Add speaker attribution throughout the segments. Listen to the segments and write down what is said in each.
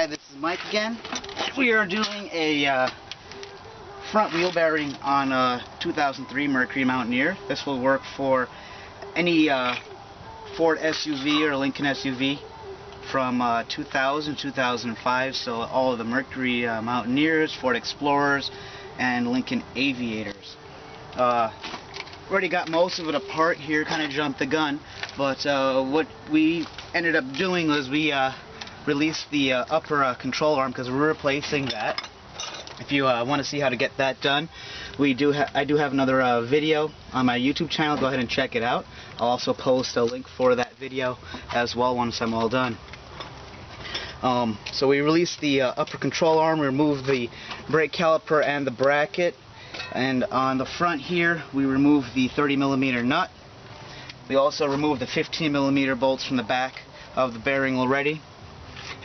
Speaker 1: Hi, this is Mike again. We are doing a front wheel bearing on a 2003 Mercury Mountaineer. This will work for any Ford SUV or Lincoln SUV from 2000 2005, so all of the Mercury Mountaineers, Ford Explorers, and Lincoln Aviators. Already got most of it apart here, kind of jumped the gun, but what we ended up doing was we released the upper control arm because we're replacing that. If you want to see how to get that done, I do have another video on my YouTube channel. Go ahead and check it out. I'll also post a link for that video as well once I'm all done. So we released the upper control arm, removed the brake caliper and the bracket, and on the front here we removed the 30mm nut. We also removed the 15mm bolts from the back of the bearing already,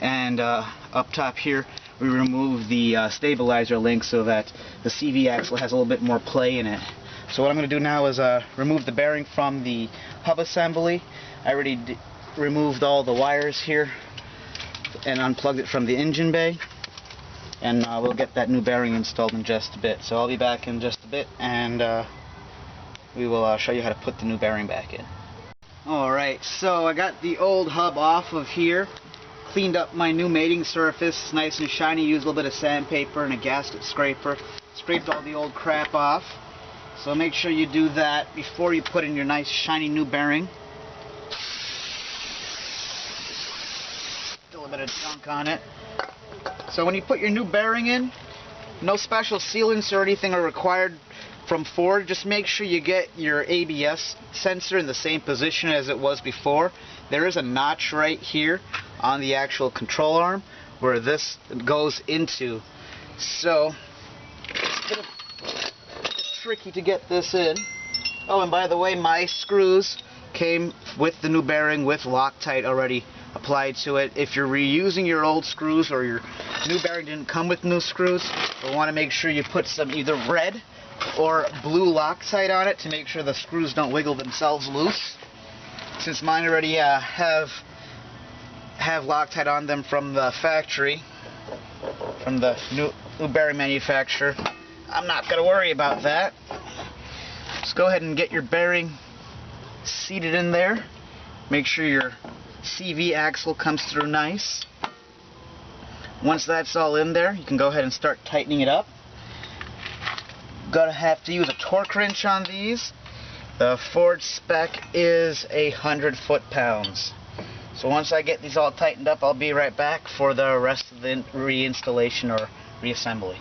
Speaker 1: and up top here we removed the stabilizer link so that the CV axle has a little bit more play in it. So what I'm going to do now is remove the bearing from the hub assembly. I already removed all the wires here and unplugged it from the engine bay, and we'll get that new bearing installed in just a bit. So I'll be back in just a bit, and we will show you how to put the new bearing back in. Alright, so I got the old hub off of here, cleaned up my new mating surface, nice and shiny, used a little bit of sandpaper and a gasket scraper, scraped all the old crap off. So make sure you do that before you put in your nice shiny new bearing. Still a bit of junk on it. So when you put your new bearing in, no special sealants or anything are required from Ford. Just make sure you get your ABS sensor in the same position as it was before. There is a notch right here on the actual control arm where this goes into. So it's a bit tricky to get this in. Oh, and by the way, my screws came with the new bearing with Loctite already applied to it. If you're reusing your old screws or your new bearing didn't come with new screws, you'll want to make sure you put some either red or blue Loctite on it to make sure the screws don't wiggle themselves loose. Since mine already have Loctite on them from the factory, from the new bearing manufacturer, I'm not going to worry about that. Just go ahead and get your bearing seated in there. Make sure your CV axle comes through nice. Once that's all in there, you can go ahead and start tightening it up. Gonna have to use a torque wrench on these. The Ford spec is 100 foot-pounds. So once I get these all tightened up, I'll be right back for the rest of the reinstallation or reassembly.